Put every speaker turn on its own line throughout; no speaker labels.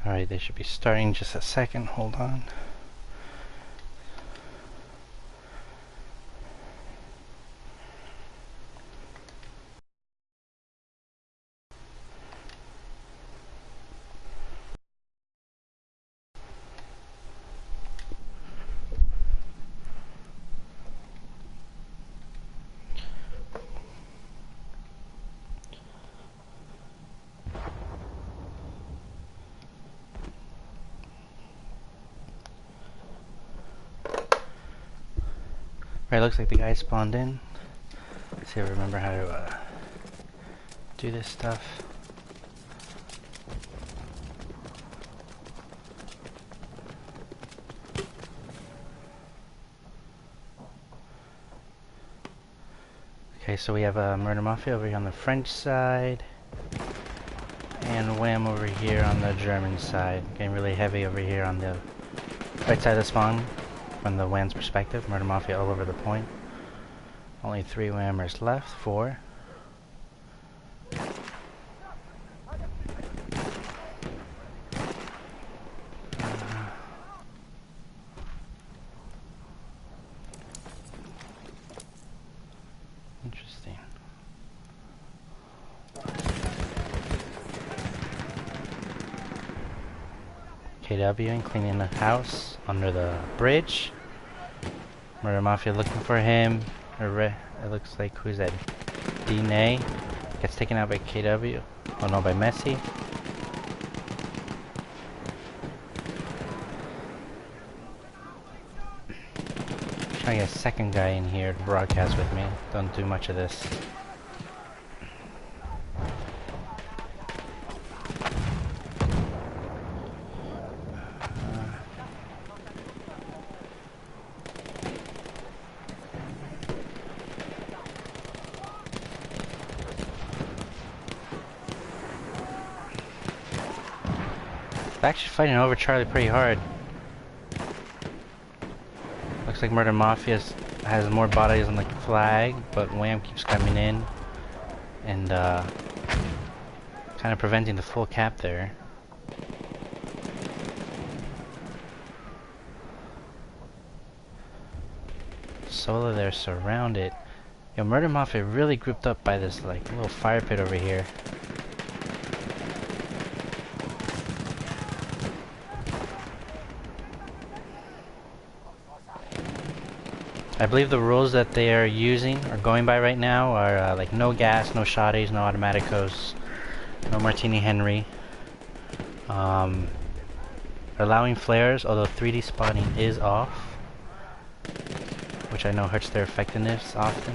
Alright, they should be starting just a second. Hold on. Right, looks like the guy spawned in. Let's see if I remember how to do this stuff. Okay, so we have a Murder Mafia over here on the French side, and Wham over here on the German side. Getting really heavy over here on the right side of the spawn from the Wham's perspective. Murder Mafia all over the point. Only 3 Whammers left, 4. Interesting. KW and cleaning the house under the bridge. Murder Mafia looking for him. It looks like, who's that? D-Nay gets taken out by KW. Oh no, by Messi. Trying to get a second guy in here to broadcast with me. Don't do much of this. They're actually fighting over Charlie pretty hard. Looks like Murder Mafia has more bodies on the flag, but Wham keeps coming in and kind of preventing the full cap there. Solo, they're surrounded. Yo, Murder Mafia really grouped up by this like little fire pit over here. I believe the rules that they are using or going by right now are like no gas, no shotties, no automaticos, no Martini Henry. Allowing flares, although 3D spotting is off, which I know hurts their effectiveness often.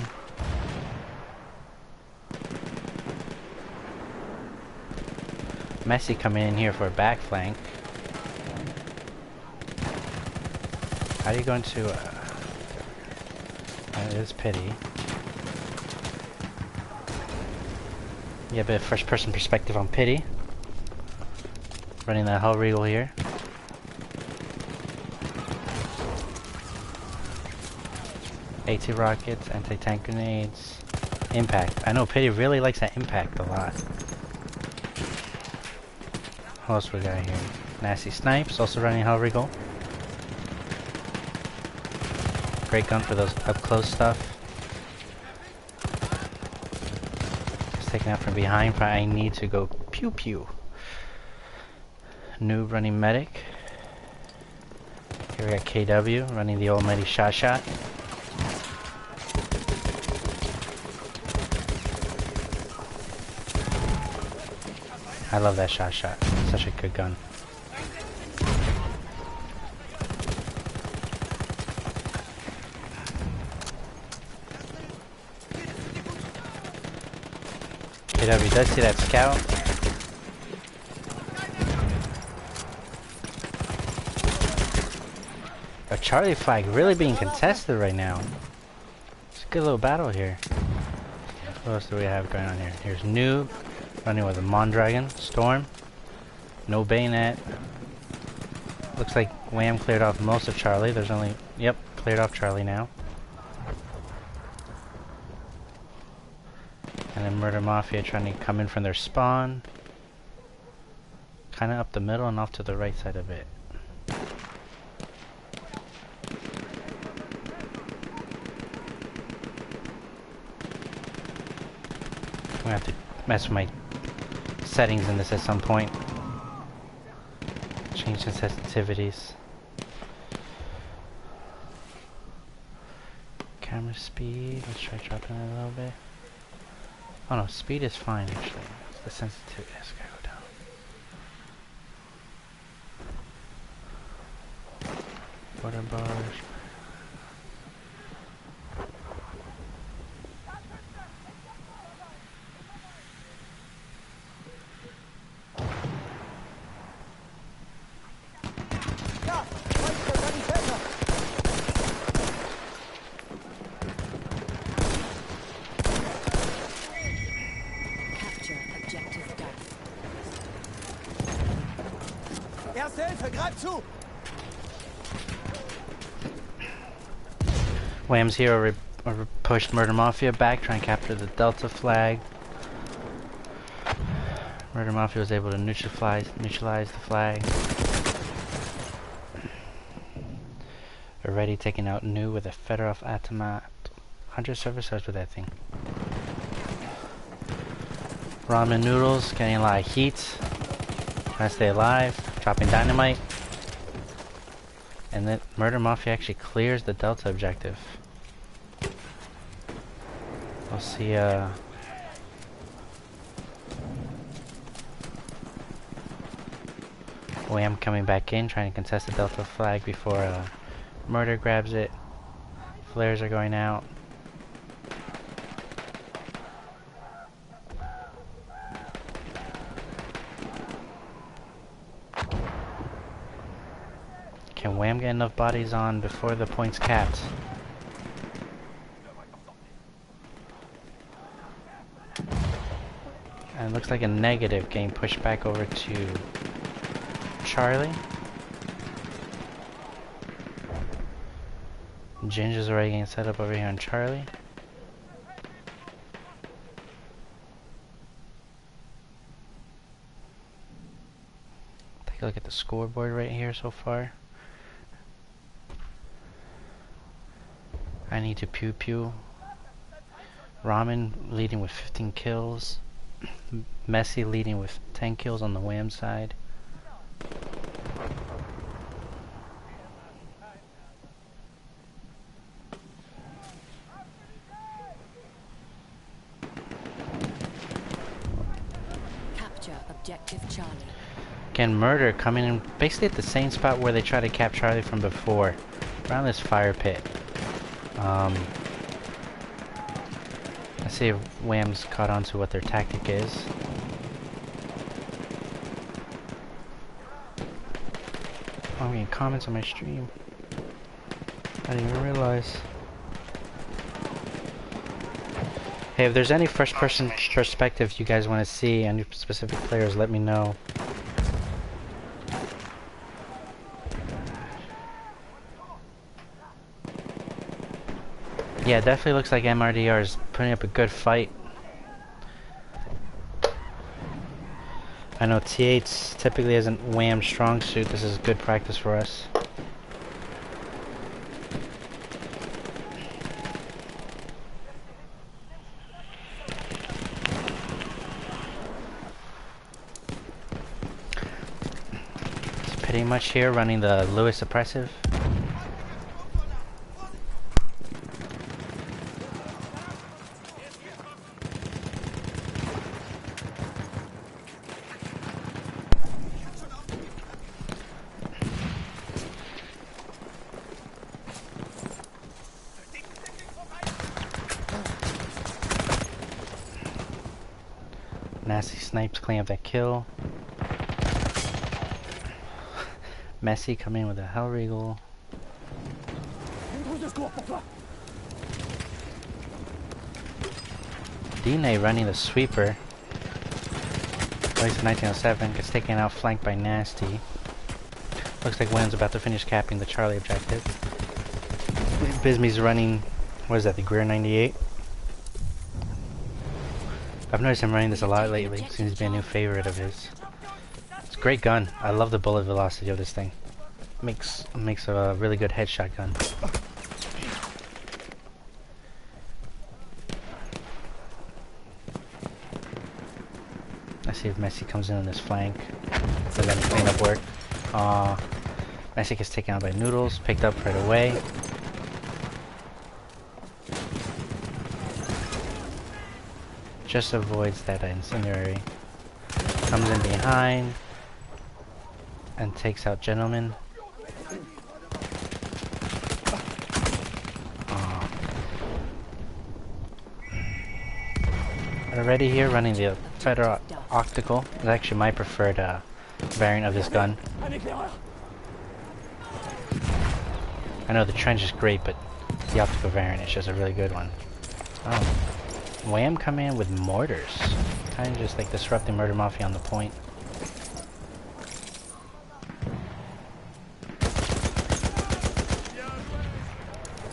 Messi coming in here for a back flank. How are you going to... that is pity. Yeah, a bit of first person perspective on pity. Running that Hell Regal here. AT rockets, anti-tank grenades, impact. I know Pity really likes that impact a lot. What else we got here? Nasty Snipes, also running Hell Regal. Great gun for those up close stuff. Just taken out from behind, but I need to go pew pew. Noob running medic. Here we got KW running the almighty shot. I love that shot. Such a good gun. KW does see that scout. A Charlie flag really being contested right now. It's a good little battle here. What else do we have going on here? Here's Noob running with a Mondragon. Storm. No bayonet. Looks like Wham cleared off most of Charlie. There's only... Yep, cleared off Charlie now. And then Murder Mafia trying to come in from their spawn. kind of up the middle and off to the right side of it. I'm gonna have to mess with my settings in this at some point. Change the sensitivities. Camera speed, let's try dropping it a little bit. Oh no, speed is fine actually. The sensitivity has gotta go down. Water bars.
Erste Hilfe, greif zu!
Wham's hero pushed Murder Mafia back, trying to capture the Delta flag. Murder Mafia was able to neutralize the flag. Already taking out New with a Fedorov automat. 100 server subs with that thing. Ramen noodles getting a lot of heat. Trying to stay alive. Dropping dynamite. And then Murder Mafia actually clears the Delta objective. We'll see Wham coming back in, trying to contest the Delta flag before Murder grabs it. Flares are going out. Can Wham get enough bodies on before the point's capped? And it looks like a negative getting pushed back over to Charlie. Ginger's already getting set up over here on Charlie. Take a look at the scoreboard right here so far. I need to pew pew. Ramen leading with 15 kills. Messi leading with 10 kills on the Wham side.
Capture objective Charlie.
Again, Murder coming in basically at the same spot where they tried to cap Charlie from before. Around this fire pit. Let's see if Wham's caught on to what their tactic is. Oh, I'm getting comments on my stream. I didn't even realize. Hey, if there's any first person perspective you guys want to see, any specific players, let me know. Yeah, it definitely looks like mrdr is putting up a good fight. I know T8 typically isn't Wham's strong suit. This is good practice for us. It's pretty much here running the Lewis suppressive. Nasty snipes clean up that kill. Messi coming in with a Hellregal. Dine running the sweeper. At least 1907 gets taken out, flanked by Nasty. Looks like Wham's about to finish capping the Charlie objective. Bismee's running, what is that, the Greer 98? I've noticed him running this a lot lately. Seems to be a new favorite of his. It's great gun. I love the bullet velocity of this thing. Makes a really good headshot gun. Let's see if Messi comes in on this flank. For them to clean up work. Messi gets taken out by Noodles, picked up right away. Just avoids that incendiary. Comes in behind and takes out Gentleman. Already here running the Federal Optical. It's actually my preferred variant of this gun. I know the trench is great, but the optical variant is just a really good one. Wham come in with mortars. Kind of just like disrupting Murder Mafia on the point.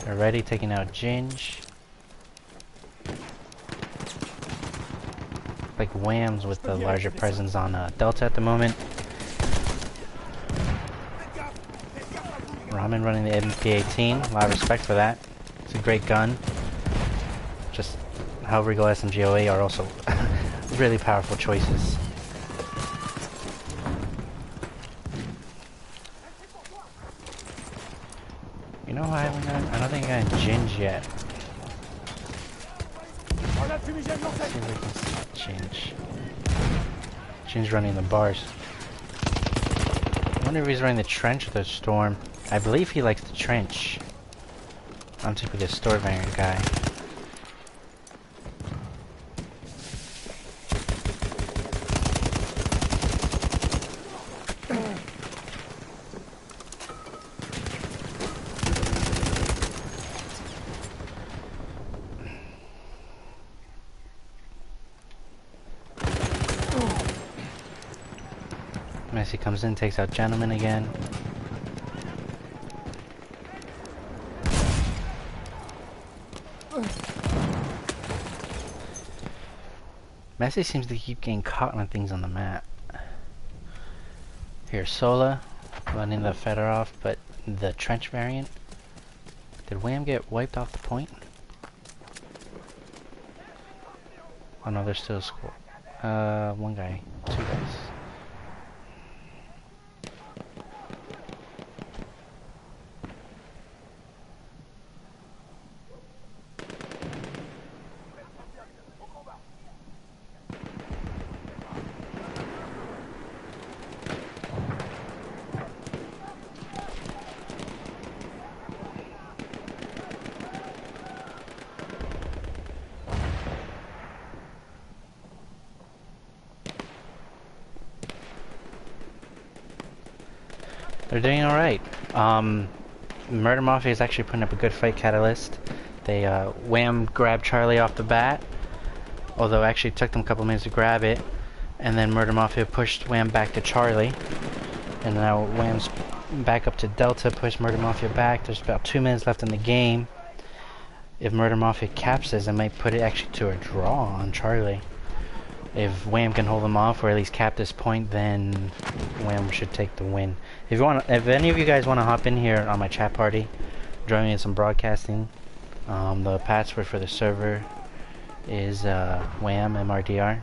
Already taking out Ginge. Like Wham's with the larger presence on Delta at the moment. Ramen running the MP18. A lot of respect for that. It's a great gun. Just how Regal SMG-08 are also really powerful choices. You know what I haven't done? I don't think I got Ginge yet. Let's see if we can see Ginge. Ginge running the bars. I wonder if he's running the trench or the storm. I believe he likes the trench. I'm typically a store variant guy. Messi comes in, takes out Gentleman again. Messi seems to keep getting caught on things on the map. Here's Sola running the Fedorov, but the trench variant. Did Wham get wiped off the point? Oh no, there's still a score. One guy, two guys. They're doing alright. Murder Mafia is actually putting up a good fight, Catalyst. They Wham grabbed Charlie off the bat, although it actually took them a couple minutes to grab it. And then Murder Mafia pushed Wham back to Charlie. And now Wham's back up to Delta, pushed Murder Mafia back. There's about 2 minutes left in the game. If Murder Mafia caps this, it might put it actually to a draw on Charlie. If Wham can hold them off or at least cap this point, then Wham should take the win. If any of you guys want to hop in here on my chat party, join me in some broadcasting. The password for the server is Wham mrdr.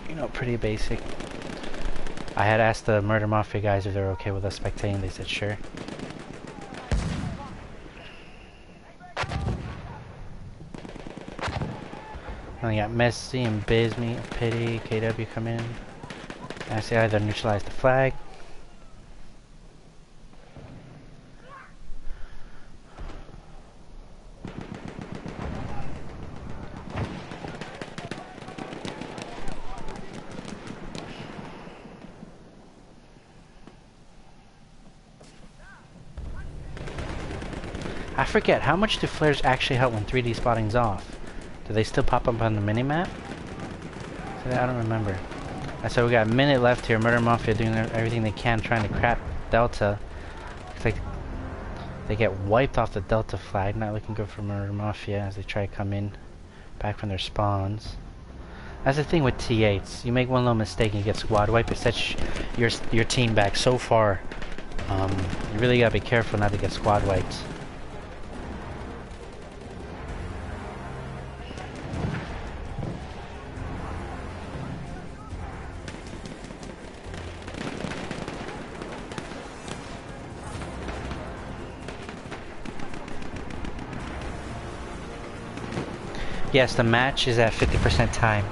You know, pretty basic. I had asked the Murder Mafia guys if they're okay with us spectating. They said sure. And you got Messi and Bisme, Pity, KW come in. I see either neutralize the flag. I forget, how much do flares actually help when 3D spotting's off? Do they still pop up on the minimap? I don't remember. So we got a minute left here. Murder Mafia doing everything they can, trying to crap Delta. Looks like they get wiped off the Delta flag. Not looking good for Murder Mafia as they try to come in back from their spawns. That's the thing with T8s. You make one little mistake and you get squad wiped. It sets your team back so far. You really gotta be careful not to get squad wiped. Yes, the match is at 50% time.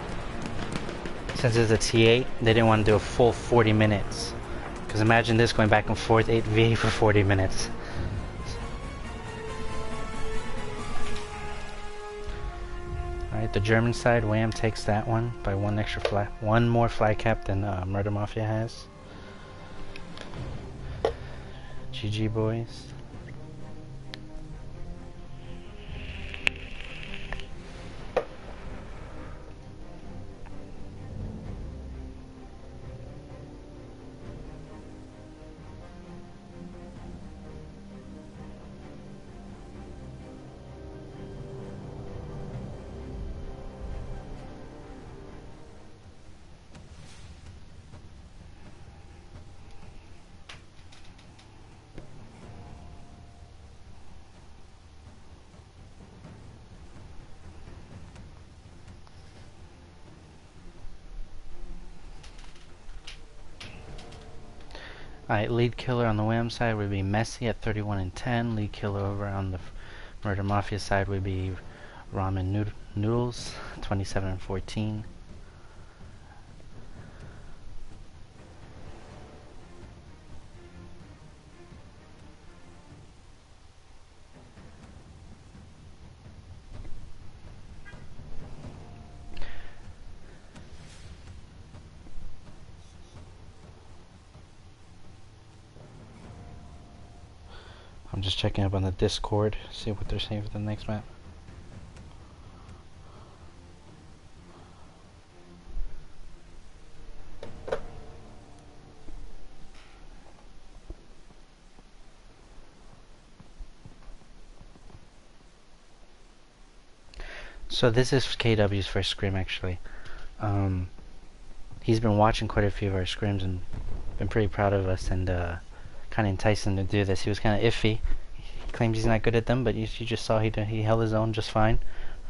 Since it's a T8, they didn't want to do a full 40 minutes. Because imagine this going back and forth 8v for 40 minutes. Alright, the German side, Wham takes that one by one more flag cap than Murder Mafia has. GG boys. Alright, lead killer on the Wham side would be Messi at 31 and 10. Lead killer over on the Murder Mafia side would be Ramen Noodles, 27 and 14. I'm just checking up on the Discord, see what they're saying for the next map. So this is KW's first scrim actually. He's been watching quite a few of our scrims and been pretty proud of us, and kind of enticed him to do this. He was kind of iffy. He claims he's not good at them, but you just saw he held his own just fine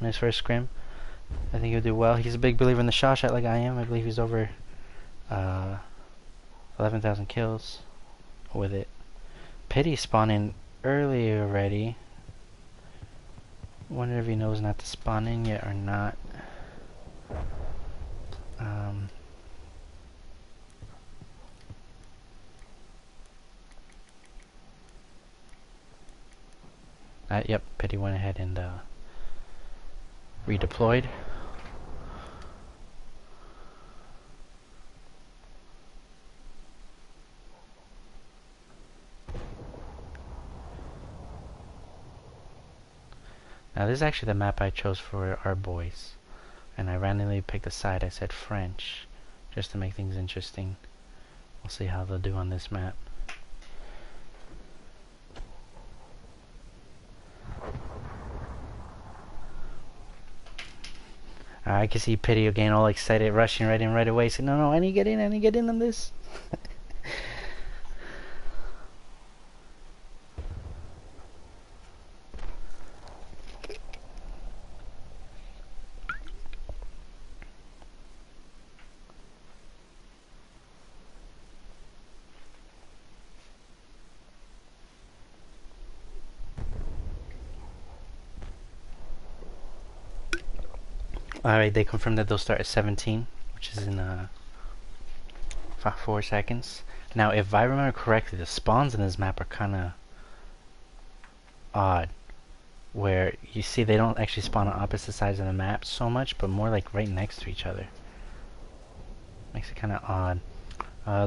on his first scrim. I think he'll do well. He's a big believer in the shot like I am. I believe he's over 11,000 kills with it. Pity spawned in early already. Wonder if he knows not to spawn in yet or not. Yep, Pity went ahead and redeployed. Now this is actually the map I chose for our boys, and I randomly picked a side. I said French, just to make things interesting. We'll see how they'll do on this map. I can see Pity again all excited, rushing right in right away, saying, no, I need to get in on this. Alright, they confirmed that they'll start at 17, which is in 4 seconds. Now, if I remember correctly, the spawns in this map are kind of odd. Where you see they don't actually spawn on opposite sides of the map so much, but more like right next to each other. Makes it kind of odd.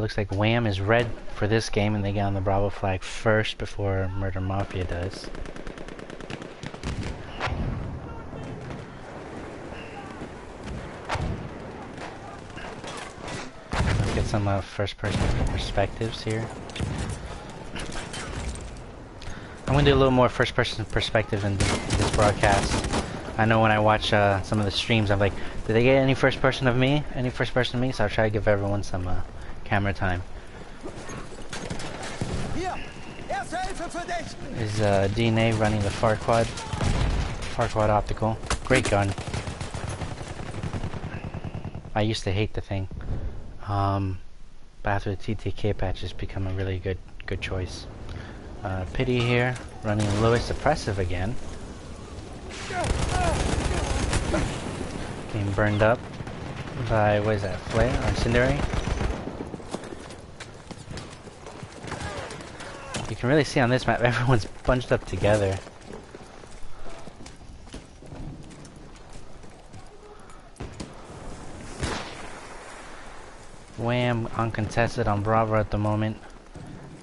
Looks like Wham is red for this game, and they get on the Bravo flag first before Murder Mafia does. Let's get some first-person perspectives here. I'm going to do a little more first-person perspective in this broadcast. I know when I watch some of the streams, I'm like, Did they get any first person of me? Any first person of me? So I'll try to give everyone some camera time.
Hier, erste Hilfe für dich.
Is DNA running the Farquad optical? Great gun. I used to hate the thing. But after the TTK patch has become a really good choice. Pity here, running Lewis suppressive again. Getting burned up by, what is that, flare or incendiary? You can really see on this map everyone's bunched up together. Wham, uncontested on Bravo at the moment.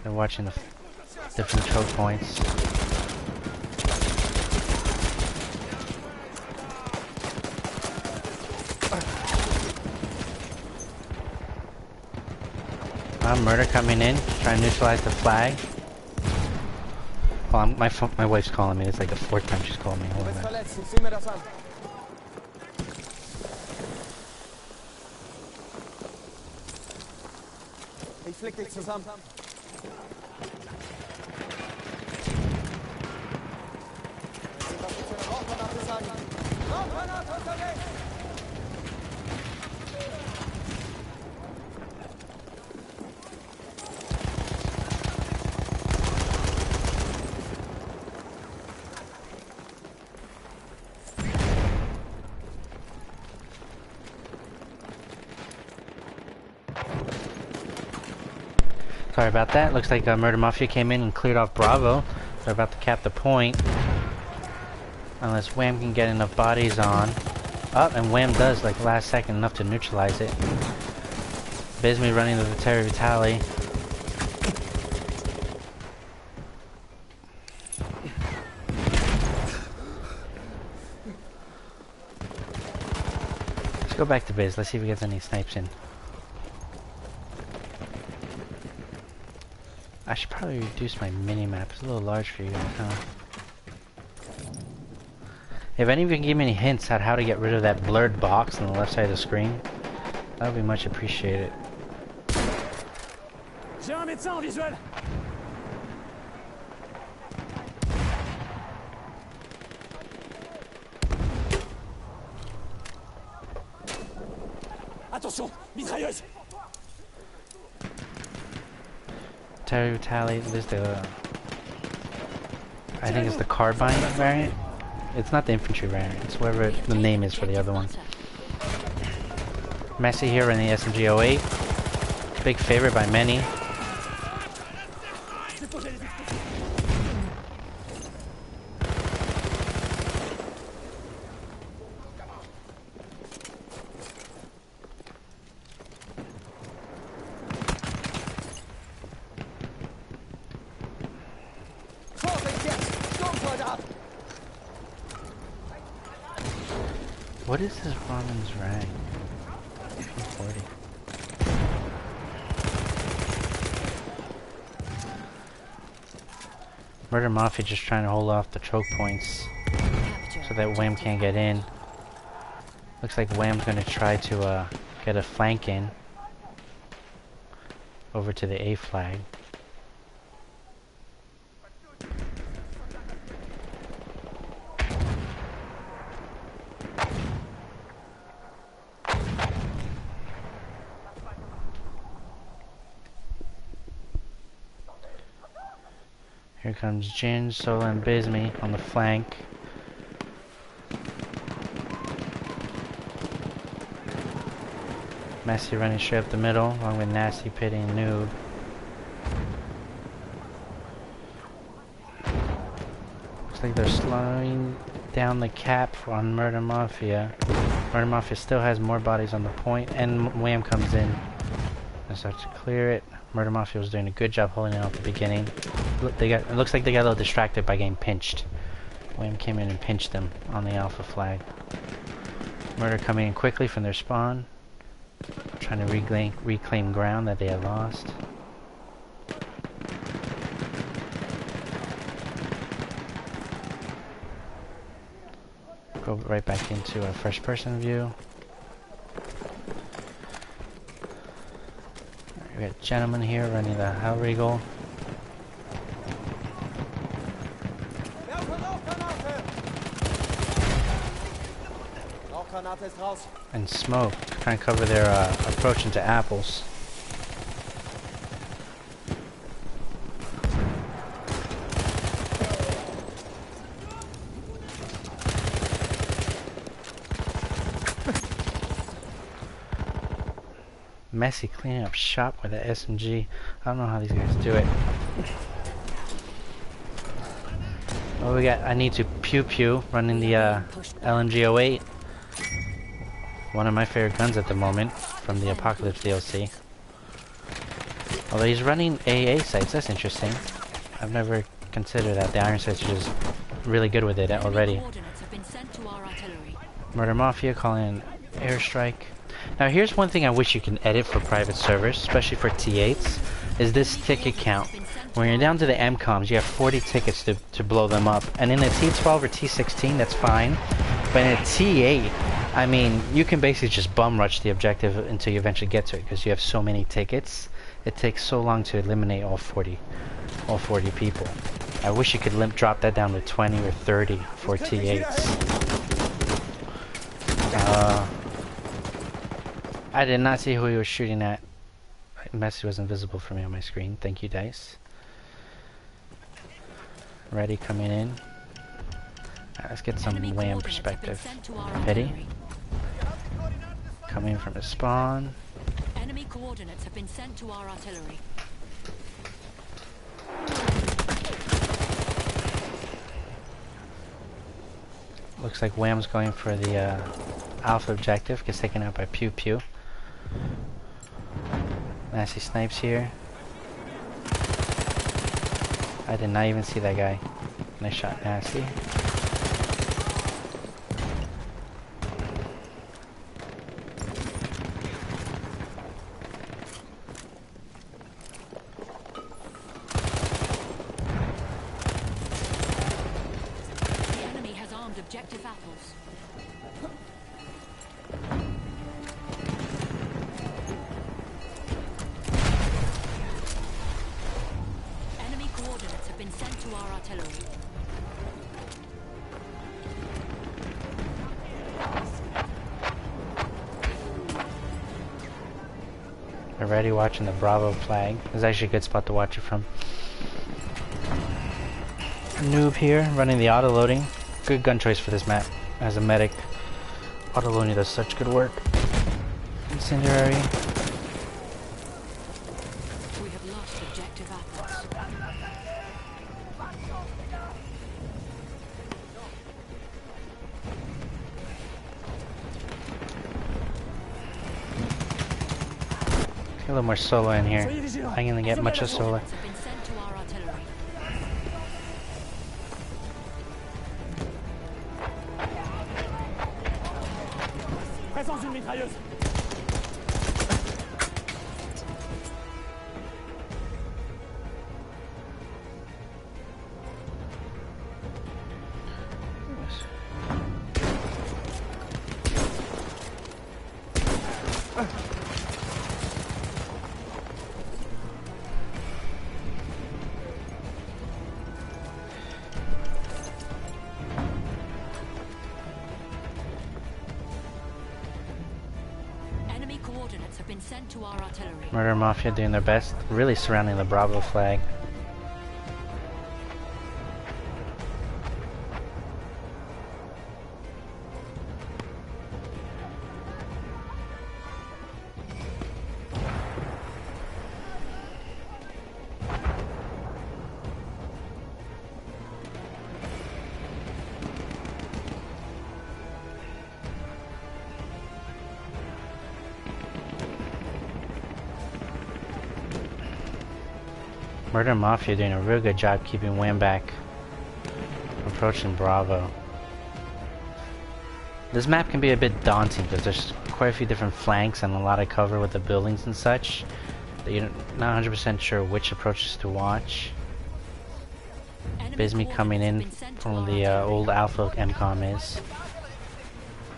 They're watching the different choke points. Murder coming in, trying to neutralize the flag. Well, my wife's calling me. It's like the 4th time she's called me. Hold on.
Sieh mir das an. Ich flick dich zusammen. Was gibt's für eine Rauchgranate sagen? Rauchgranate unterwegs!
Sorry about that. Looks like Murder Mafia came in and cleared off Bravo. They're about to cap the point. Unless Wham can get enough bodies on. Oh, and Wham does, like last second, enough to neutralize it. Bisme running to the Terry Vitale. Let's go back to Biz. Let's see if he gets any snipes in. I should probably reduce my mini-map. It's a little large for you guys, huh? If any of you can give me any hints on how to get rid of that blurred box on the left side of the screen, that would be much appreciated.
J'ai un médecin en visuel. Attention, mitrailleuse.
Terry Vitale, this is the... I think it's the carbine variant. It's not the infantry variant, it's whatever the name is for the other one. Messi here in the SMG-08. Big favorite by many. What is this Ramon's rank? 240. Murder Mafia just trying to hold off the choke points so that Wham can't get in. Looks like Wham's gonna try to get a flank in over to the A flag. Here comes Jin, Sola, and Bisme on the flank. Messi running straight up the middle, along with Nasty, Pity, and Noob. Looks like they're slowing down the cap on Murder Mafia. Murder Mafia still has more bodies on the point, and Wham comes in and starts to clear it. Murder Mafia was doing a good job holding it out at the beginning. It looks like they got a little distracted by getting pinched. Wham came in and pinched them on the Alpha flag. Murder coming in quickly from their spawn, trying to reclaim ground that they had lost. Go right back into a first person view. We got a gentleman here running the Hellriegel.
Rauchgranate ist raus.
And smoke, trying to cover their approach into apples. Messy cleaning up shop with an SMG. I don't know how these guys do it. Oh, we got. I need to pew pew running the LMG 08. One of my favorite guns at the moment from the Apocalypse DLC. Although he's running AA sights, that's interesting. I've never considered that. The iron sights are just really good with it already. Murder Mafia calling an airstrike. Now here's one thing I wish you can edit for private servers, especially for T8s, is this ticket count. When you're down to the MCOMs, you have 40 tickets to blow them up. And in a T12 or T16, that's fine. But in a T8, I mean, you can basically just bum rush the objective until you eventually get to it, because you have so many tickets. It takes so long to eliminate all 40 people. I wish you could drop that down to 20 or 30 for T8s. I did not see who he was shooting at. Message was invisible for me on my screen. Thank you, Dice. Ready coming in. Alright, let's get some WAM perspective. Petty. Coming from the spawn.
Enemy coordinates have been sent to our artillery.
Looks like WAM's going for the Alpha objective. Gets taken out by Pew Pew. Nasty snipes here. I did not even see that guy. Nice shot, Nasty.
The enemy has armed objective apples. Enemy coordinates have been sent to our artillery.
Already watching the Bravo flag. It's actually a good spot to watch it from. Noob here, running the auto loading. Good gun choice for this map. As a medic, auto loading does such good work. Incendiary.
We have lost objective apples.
A little more solo in here. I'm gonna get much of solo.
Have been sent to our artillery.
Présence d'une mitrailleuse.
Enemy coordinates have been sent to our artillery.
Murder Mafia doing their best, really surrounding the Bravo flag. Murder Mafia doing a real good job keeping Wham back. Approaching Bravo. This map can be a bit daunting because there's quite a few different flanks and a lot of cover with the buildings and such. That you're not 100% sure which approaches to watch. Bisme coming in from the old Alpha MCOM is.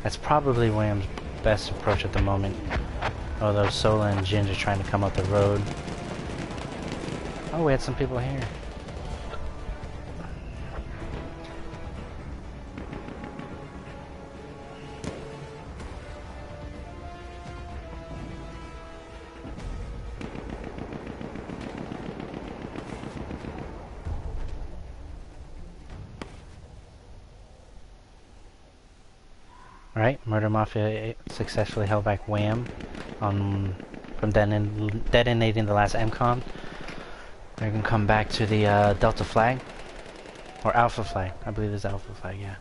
That's probably Wham's best approach at the moment. Oh, those Sola and Jins are trying to come up the road. Oh, we had some people here. Alright, Murder Mafia successfully held back Wham from detonating the last MCOM. They're gonna come back to the Delta flag. Or Alpha flag. I believe it's Alpha flag, yeah.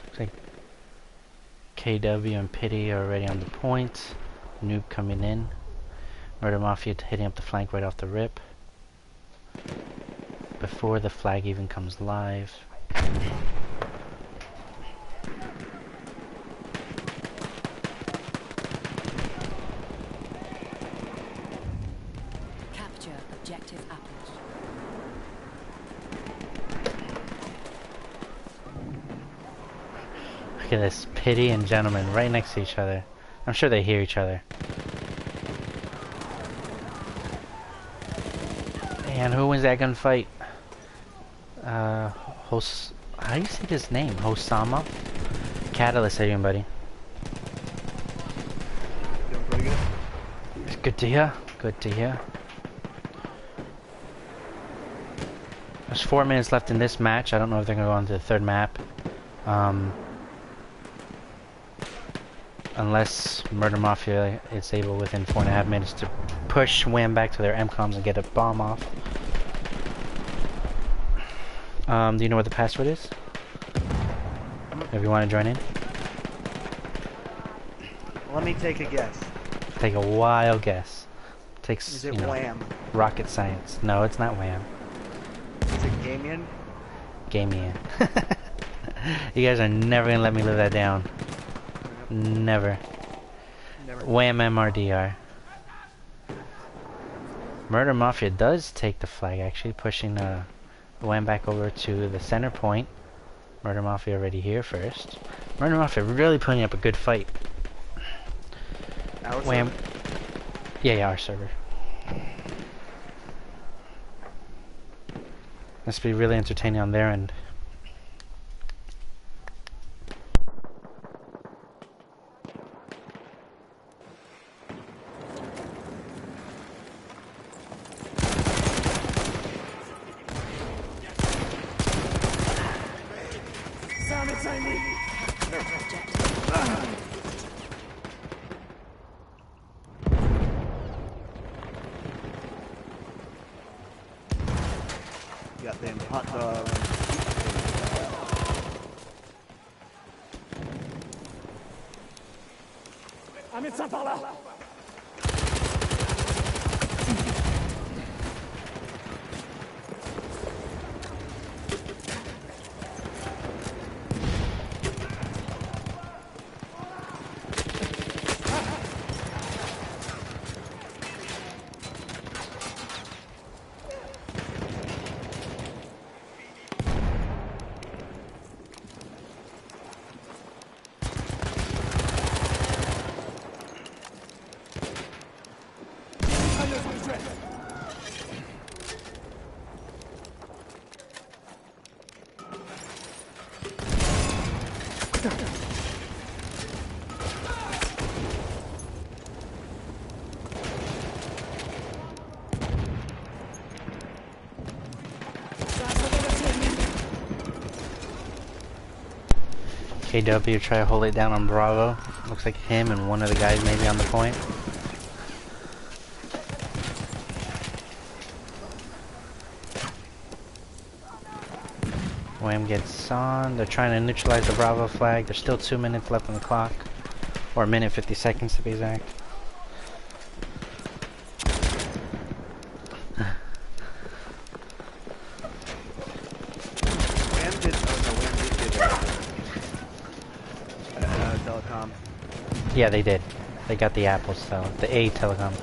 Looks like KW and Pity are already on the point. Noob coming in. Murder Mafia hitting up the flank right off the rip. Before the flag even comes live.
Objective apples.
Look at this, Pity and Gentleman right next to each other. I'm sure they hear each other. And who wins that gunfight? How do you say this name? Hosama? Catalyst, how you doing, buddy?
Doing pretty good.
It's good to hear. Good to hear. There's 4 minutes left in this match. I don't know if they're going to go on to the third map. Unless Murder Mafia is able within 4.5 minutes to push Wham back to their MCOMs and get a bomb off. Do you know what the password is? If you want to join in.
Let me take a guess.
Take a wild guess. Takes,
Is it
you know,
Wham?
rocket science. No, it's not Wham.
Is it Gamian?
Gamian. You guys are never gonna let me live that down. Never.
Never.
Wham mrdr. Murder Mafia does take the flag, actually, pushing Wham back over to the center point. Murder Mafia already here first. Murder Mafia really putting up a good fight.
Our
Wham.
server?
Yeah, our server. Must be really entertaining on their end.
Got them hot dogs.
Un médecin par là.
KW try to hold it down on Bravo. Looks like him and one of the guys maybe on the point. Wham gets on. They're trying to neutralize the Bravo flag. There's still 2 minutes left on the clock. Or a minute 50 seconds to be exact.
Wham did, oh no, Wham did get telecom.
Yeah, they did. They got the apples, so the A telecom.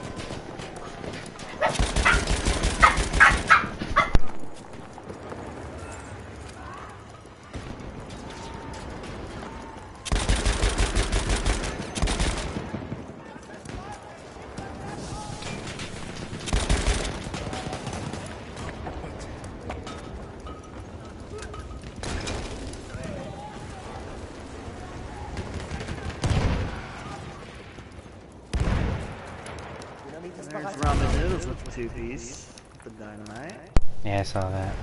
Two-piece. The dynamite.
Yeah, I saw that.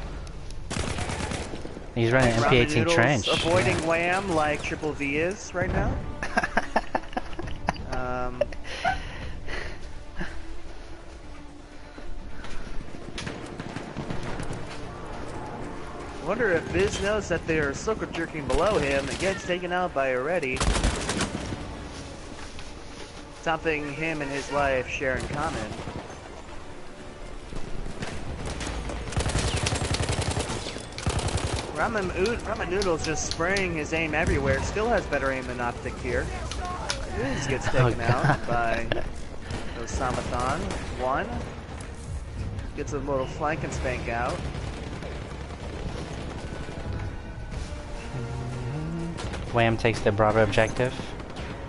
He's running
Ramen
MP18
noodles
trench.
avoiding
Yeah.
Wham like Triple V is right now. Wonder if Biz knows that they are circle jerking below him and gets taken out by a ready. Something him and his wife share in common. Ramen Noodle's just spraying his aim everywhere. Still has better aim than Optic here. Biz gets taken out by Osamathon. One. Gets a little flank and spank out.
Wham takes the Bravo objective.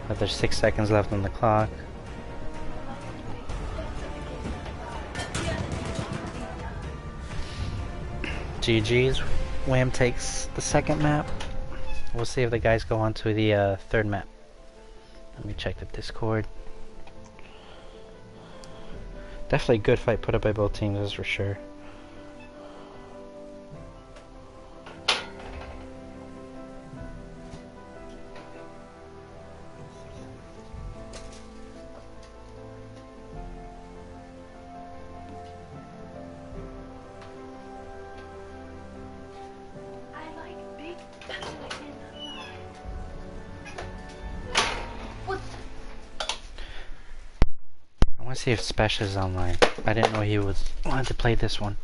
But there's 6 seconds left on the clock. GG's. Wham takes the second map. We'll see if the guys go on to the third map. Let me check the Discord. Definitely a good fight put up by both teams, that's for sure. I want to see if Spesh is online. I didn't know he wanted to play this one.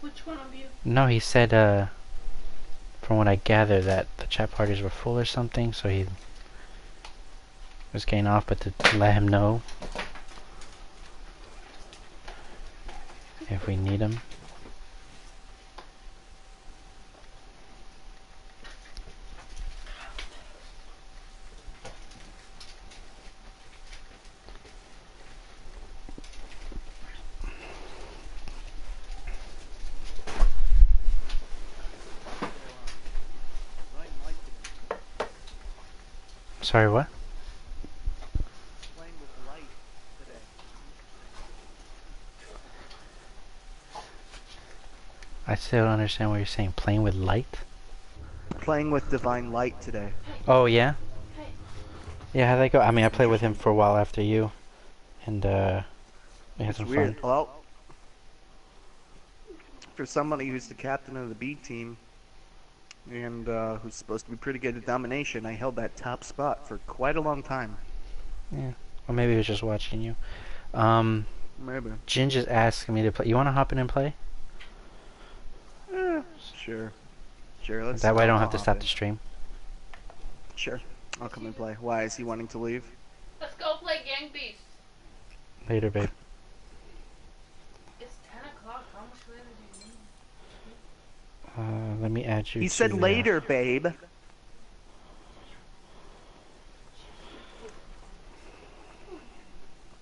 Which one of you?
No, he said, from what I gather, that the chat parties were full or something, so he was getting off, but to let him know if we need him. Sorry, what?
Playing with light today.
I still don't understand what you're saying. Playing with light?
Playing with divine light today.
Oh, yeah? Yeah, how'd that go? I mean, I played with him for a while after you. And, we had some
Weird.
fun.
Well, for somebody who's the captain of the B team and who's supposed to be pretty good at domination, I held that top spot for quite a long time.
Yeah. Or maybe he was just watching you.
Maybe.
Jin just asking me to play. You want to hop in and play?
Sure. Sure, let's
That way I don't
I'll
have to
hop
stop
in.
the stream.
Sure. I'll come and play. Why, is he wanting to leave?
Let's go play Gang Beasts.
Later, babe.
It's 10 o'clock. How much later do you need?
Let me add you
He
to
said
the,
later, babe.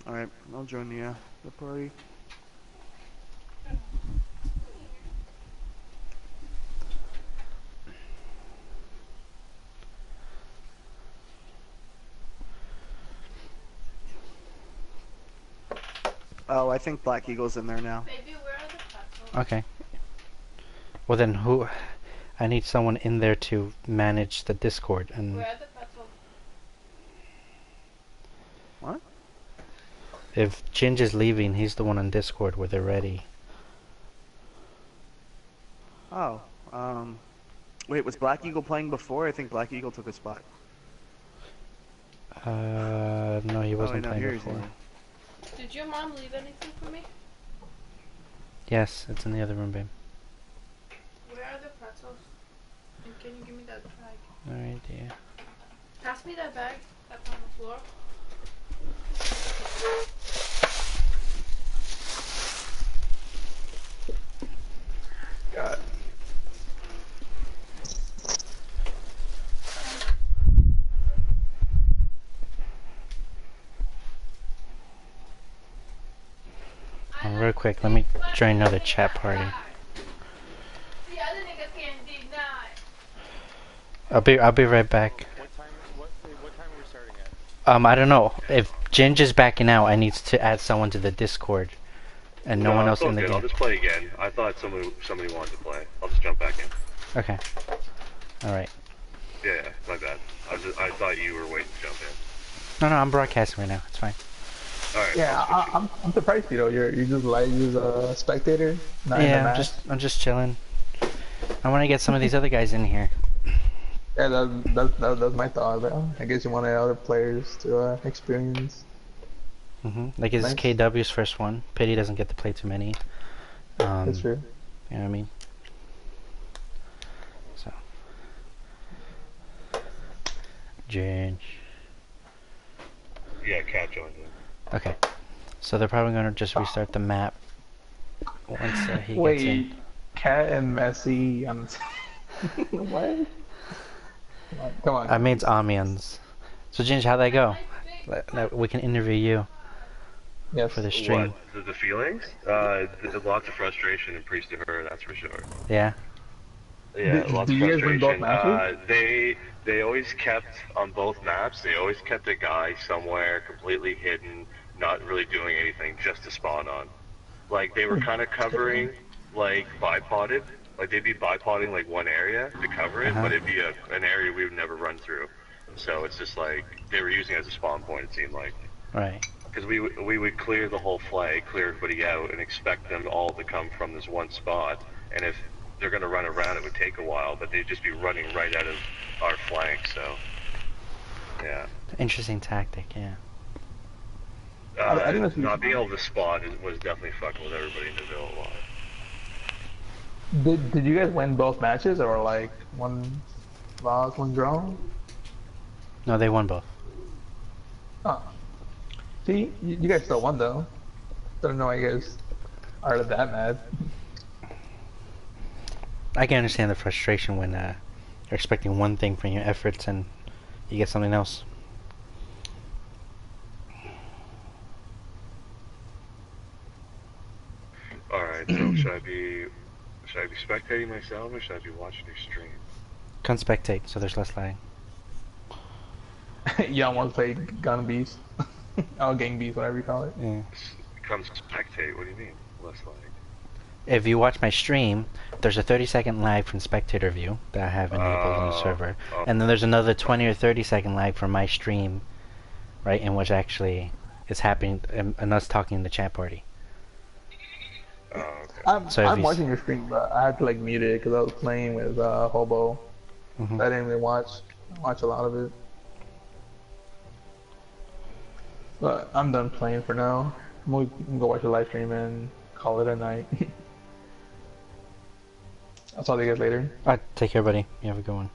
Alright, I'll join the party. Oh, I think Black Eagle's in there now.
Baby, where are the pretzels?
Okay. Well then who... I need someone in there to manage the Discord and...
Where are the pretzels?
What?
If Ginge is leaving, he's the one on Discord where they're ready.
Oh, wait, was Black Eagle playing before? I think Black Eagle took a spot.
No, he wasn't
no,
playing
here he's
before.
in.
Did your mom leave anything for me?
Yes, it's in the other room, babe.
Where are the pretzels? And can you give me that bag?
Alright, yeah.
Pass me that bag that's on the floor.
God. Real quick, let me join another chat party.
The other niggas can't deny.
I'll be right back.
What time are we starting at?
I don't know. If Ginge is backing out. I need to add someone to the Discord, and no one else
it's all
in the
good.
game.
I'll just play again. I thought somebody wanted to play. I'll just jump back in.
Okay. All right.
Yeah, my bad. I thought you were waiting to jump in.
No, I'm broadcasting right now. It's fine.
All right.
Yeah, I'm surprised, you know, you're just like a spectator, not in the
Yeah,
match.
I'm just chilling. I want to get some of these other guys in here.
Yeah, that's my thought. Like, oh, I guess you wanted other players to experience.
Like it's
Nice.
KW's first one. Pity doesn't get to play too many.
That's true.
You know what I mean? So. Ginge.
Yeah, Cat joined in.
Okay. So they're probably going to just restart the map once he gets
Wait,
in.
Cat and Messi. What? Come on.
I made Amiens. So Ginge, how'd that go? We can interview you
Yes.
for the stream.
What? The feelings? Lots of frustration and preach to her, that's for sure.
Yeah?
Yeah,
Did-
lots
did
of
you guys win both
frustration.
matches?
They always kept on both maps. They always kept a guy somewhere completely hidden, not really doing anything, just to spawn on. Like they were kind of covering, like bipoded. Like they'd be bipoding like one area to cover it, but it'd be an area we would never run through. So it's just like they were using it as a spawn point. It seemed like.
Right.
Because we would clear the whole flag, clear everybody out, and expect them all to come from this one spot. And if they're going to run around, it would take a while, but they'd just be running right out of our flank, so... Yeah.
Interesting tactic, yeah.
I think that's-
Not being able to spot was definitely fucking with everybody in the villa a lot.
Did you guys win both matches or like one loss, one draw?
No, they won both.
Oh. See, you guys still won though. Don't know why you guys are that mad.
I can understand the frustration when you're expecting one thing from your efforts and you get something else.
Alright, so should I be spectating myself or should I be watching your stream?
Come spectate, so there's less lag.
You almost played Gun Beast. Oh, Gang Beast, whatever you call it.
Yeah.
Come spectate, what do you mean? Less like...
If you watch my stream, there's a 30-second lag from spectator view that I have enabled on the server, and then there's another 20 or 30-second lag from my stream, right, in which actually is happening and us talking in the chat party.
Oh, okay.
I'm watching your stream, but I had to like mute it because I was playing with Hobo. I didn't really watch a lot of it. But I'm done playing for now. I'm gonna go watch a live stream and call it a night. I'll talk to you guys later.
Alright, take care, buddy. You have a good one.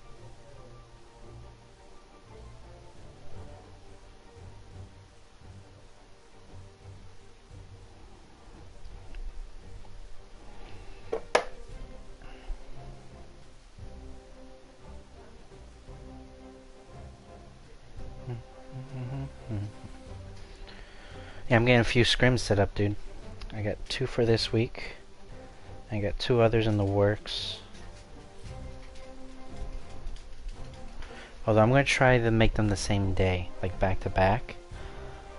Yeah, I'm getting a few scrims set up, dude. I got 2 for this week. I got 2 others in the works. Although I'm going to try to make them the same day, like back to back.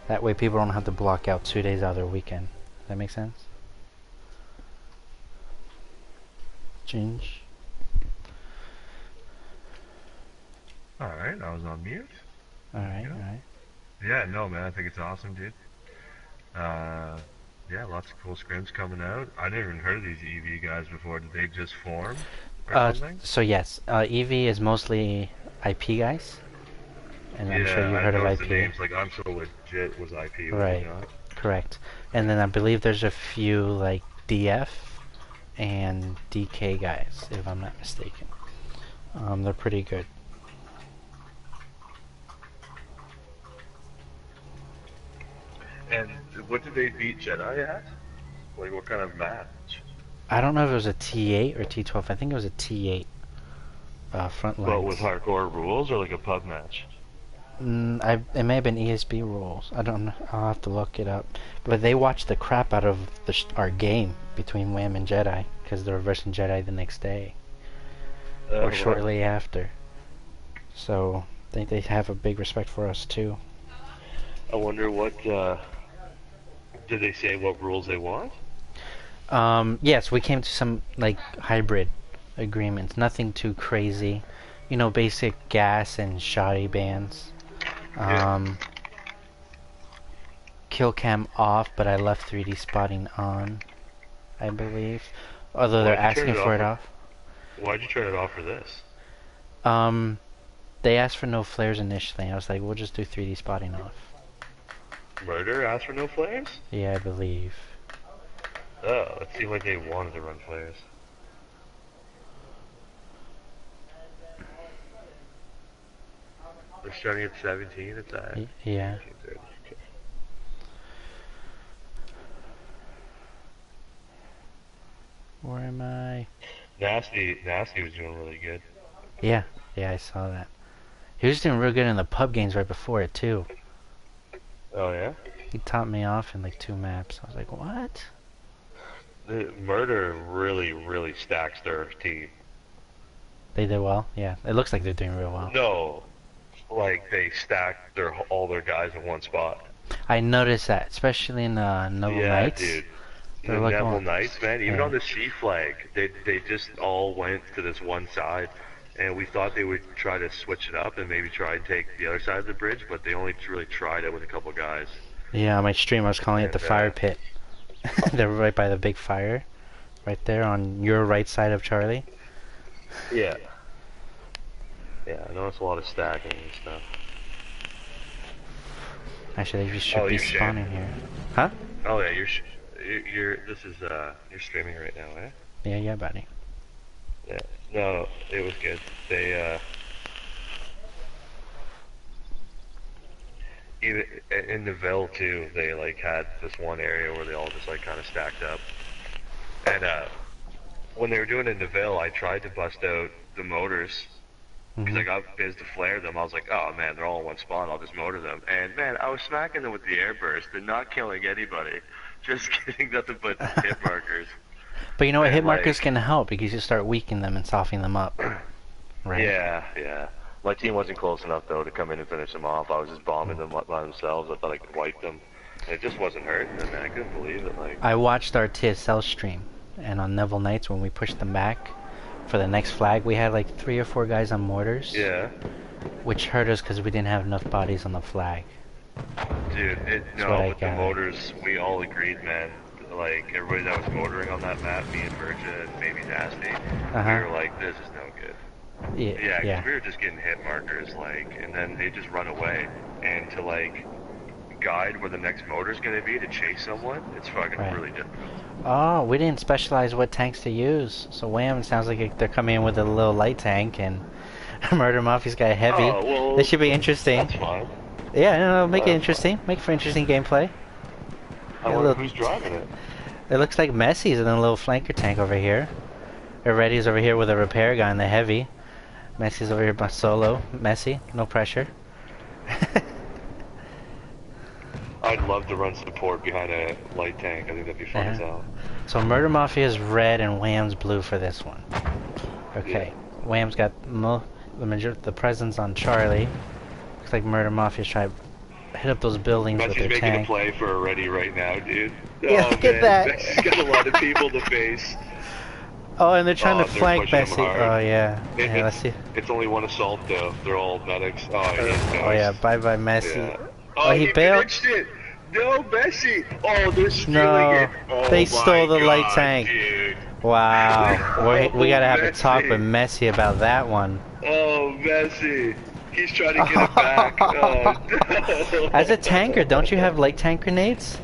That way people don't have to block out 2 days out of their weekend. Does that make sense? Ginge?
Alright, I was on mute.
Alright, alright.
Yeah, no, man, I think it's awesome, dude. Yeah, lots of cool scrims coming out. I never even heard of these EV guys before. Did they just form or something?
So yes, EV is mostly IP guys. And I'm sure you
I
heard of
noticed
IP.
the names, like I'm So Legit was IP, was
Right.
it not?
Correct. And then I believe there's a few like DF and DK guys, if I'm not mistaken. They're pretty good.
And what did they beat Jedi at? Like, what kind of match?
I don't know if it was a T8 or T12. I think it was a T8 front lines.
Well, with hardcore rules or like a pub match?
It may have been ESB rules. I don't know. I'll have to look it up. But they watched the crap out of our game between Wham and Jedi because they're versing Jedi the next day or shortly after. So I think they have a big respect for us too.
I wonder what, did they say what rules they want?
Yes, we came to some, like, hybrid agreements. Nothing too crazy. You know, basic gas and shoddy bans.
Yeah.
Kill cam off, but I left 3D spotting on, I believe. Although they're asking for it off.
Why'd you turn it off for this?
They asked for no flares initially. I was like, we'll just do 3D spotting off.
Murder asked for no flares?
Yeah, I believe.
Oh, it seemed like they wanted to run flares. They're starting at 17 at that.
Yeah.
Okay.
Where am I?
Nasty was doing really good.
Yeah, I saw that. He was doing real good in the pub games right before it too.
Oh yeah?
He topped me off in like 2 maps. I was like, what?
The Murder really stacks their team.
They did well? Yeah. It looks like they're doing real well.
No, like they stacked all their guys in one spot.
I noticed that, especially in Noble Knights.
Yeah, dude. The
They're like,
Neville
oh,
Knights, man, even
yeah.
on the C flag, they just all went to this one side. And we thought they would try to switch it up and maybe try and take the other side of the bridge, but they only really tried it with a couple guys.
Yeah, on my stream I was calling it the fire pit. They're right by the big fire. Right there on your right side of Charlie.
Yeah. Yeah, I noticed a lot of stacking and stuff.
Actually, they should be spawning here. Huh?
Oh yeah, you're streaming right now, eh?
Yeah, buddy.
Yeah. No, it was good. They even in Neville too, they like had this one area where they all just like kind of stacked up. And when they were doing it in Neville, I tried to bust out the motors because I got biz to flare them. I was like, oh man, they're all in one spot. I'll just motor them. And man, I was smacking them with the airburst and not killing anybody, just getting nothing but hit markers.
But you know what, hit
like,
markers can help because you start weakening them and softening them up. Right?
Yeah. My team wasn't close enough though to come in and finish them off. I was just bombing them by themselves. I thought I could wipe them. And it just wasn't hurting them, man. I couldn't believe it. Like,
I watched our TSL stream, and on Neville Knights when we pushed them back for the next flag, we had like 3 or 4 guys on mortars.
Yeah.
Which hurt us because we didn't have enough bodies on the flag.
Dude, with the motors, we all agreed, man. Like, everybody that was motoring on that map, me and Virgia and maybe Nasty, we were like, this is no good. Yeah, 'cause we were just getting hit markers, like, and then they just run away. And to, like, guide where the next motor's gonna be to chase someone, it's fucking really difficult.
Oh, we didn't specialize what tanks to use. So Wham sounds like they're coming in with a little light tank, and Murder Maffia's got a heavy.
Oh, well,
this should be interesting.
That's fine.
Yeah, no, make it interesting. Make for interesting gameplay.
I wonder who's driving it.
It looks like Messi's in a little flanker tank over here. Reddy's over here with a repair guy in the heavy. Messi's over here by solo. Messi, no pressure.
I'd love to run support behind a light tank. I think that'd be fun as hell.
So Murder Mafia's red and Wham's blue for this one. Okay, Wham's got the presence on Charlie. Looks like Murder Mafia's trying to hit up those buildings with their tank.
Making a play for a ready right now, dude.
Yeah, look at that.
He's got a lot of people to face.
Oh, and they're trying to flank Messi. Oh, yeah. Let's see.
It's only one assault, though. They're all medics.
Oh, yeah. Bye-bye, Messi.
Yeah.
Oh, he bailed?
It. No, Messi. Oh, they're stealing it. Oh,
they stole the light tank.
Dude.
Wow. We gotta have a talk with Messi about that one.
Oh, Messi. He's trying to get it back. Oh, no.
As a tanker, don't you have light tank grenades?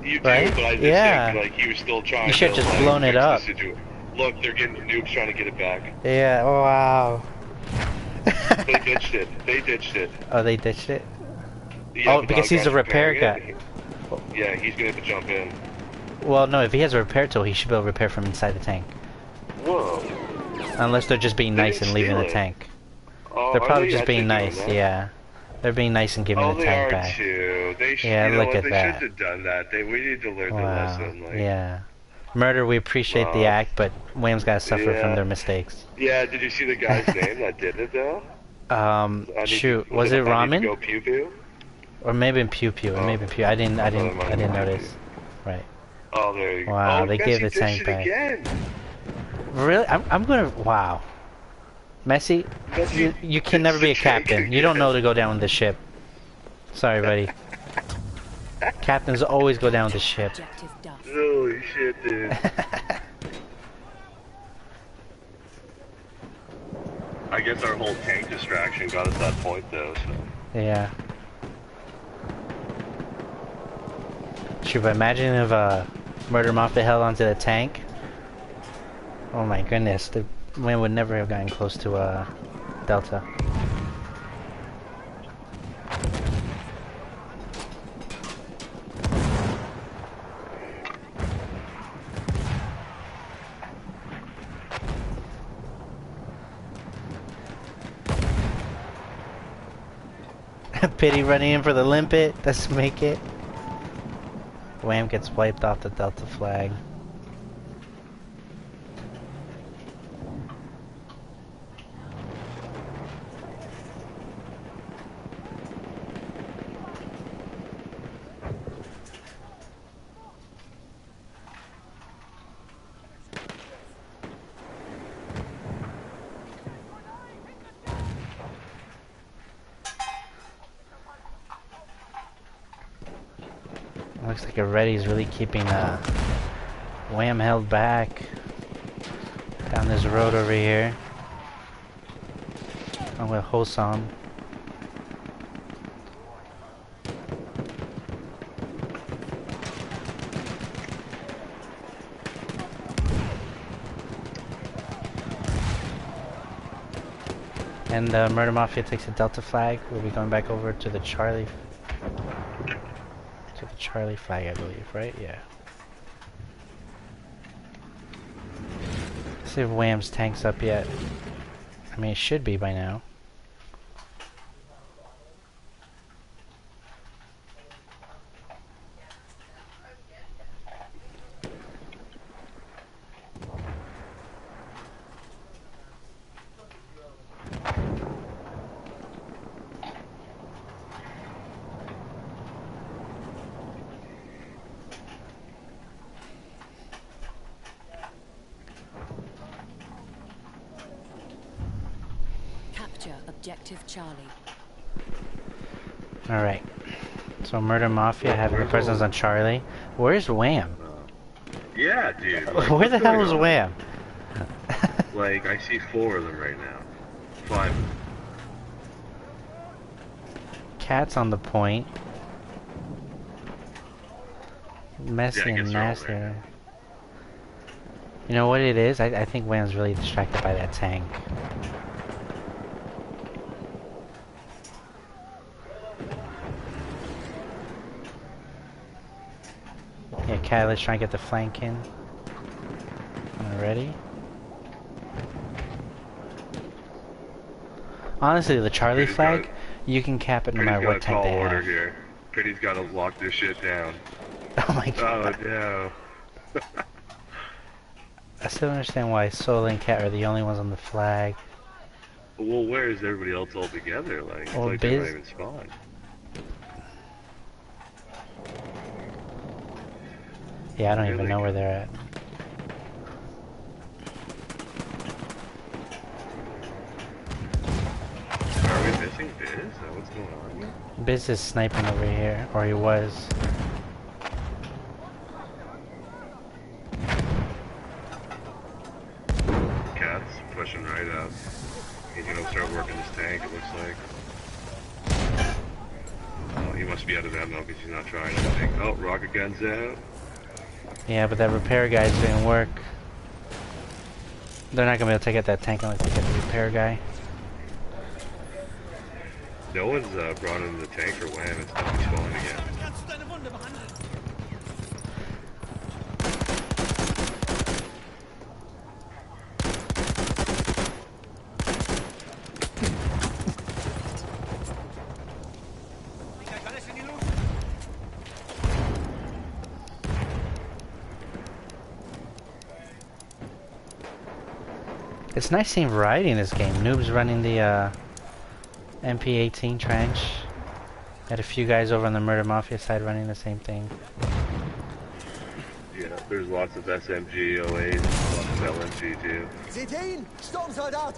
You do, but I just think, like, he was still trying.
You should have just blown it up.
Look, they're getting the noobs trying to get it back.
Yeah, wow.
They ditched it.
Oh, they ditched it?
Yeah,
oh, because he's a repair guy.
Yeah, he's gonna have to jump in.
Well, no, if he has a repair tool, he should be able to repair from inside the tank.
Whoa.
Unless they're just being nice and leaving the tank.
Oh,
they're probably just being nice, yeah. They're being nice and giving the tank back.
Too. They should,
yeah, look at
they
that.
They should have done that. We need to learn the lesson. Like,
yeah. Murder, we appreciate the act, but Wham's got to suffer from their mistakes.
Yeah, did you see the guy's name that did it, though?
Shoot, was it Ramen?
Go pew pew?
Or maybe in Pew Pew. It may be Pew. I didn't notice. Right.
Oh, there you go.
Wow,
Oh,
they
Messi
gave the
did
tank
shit
back.
again.
Really? I'm gonna. Wow. Messi,
Messi
you can
did
never be a
the tank
captain. You don't
again.
know to go down with the ship. Sorry, buddy. Captains always go down with the ship.
Objective Duff.
Holy shit, dude. I guess our whole tank distraction got us that point, though, so...
Yeah. Shoot, but imagine if Murder Mafia held onto the tank. Oh my goodness, the wind would never have gotten close to Delta. Pity running in for the limpet. Let's make it. Wham gets wiped off the Delta flag. Looks like Reddy's really keeping Wham held back down this road over here. I'm with Hosam. And Murder Mafia takes the Delta flag. We'll be going back over to the Charlie flag, I believe, right? Yeah. Let's see if Wham's tank's up yet. I mean, it should be by now.
Objective Charlie.
Alright. So Murder Mafia having a presence on Charlie. Where's Wham?
Yeah, dude. Like,
where the hell is Wham?
Like, I see 4 of them right now. 5.
Cat's on the point. Messy and nasty. You know what it is? I think Wham's really distracted by that tank. Yeah, Cat, let's try and get the flank in. Ready? Honestly, the Charlie flag, you can cap it no matter what tank they have.
Here. Pretty's gotta lock this shit down.
Oh my god.
Oh no.
I still don't understand why Soul and Cat are the only ones on the flag.
Well, where is everybody else all together? Like, it's
Well,
like they're not even spawned.
Yeah, I don't even know where they're at.
Are we missing Biz? Is that what's going on?
Biz is sniping over here, or he was.
Cat's pushing right up. He's gonna start working his tank, it looks like. Oh, he must be out of ammo because he's not trying anything. Oh, rocket gun's out.
Yeah, but that repair guy's didn't work. They're not gonna be able to take out that tank unless they get the repair guy.
No one's brought in the tank for Wham. It's not spawning again.
It's nice seeing variety in this game. Noob's running the MP-18 trench. Had a few guys over on the Murder Mafia side running the same thing.
Yeah, there's lots of SMG, 08, lots of LMG too.
Seht ihr ihn? Sturmsoldat!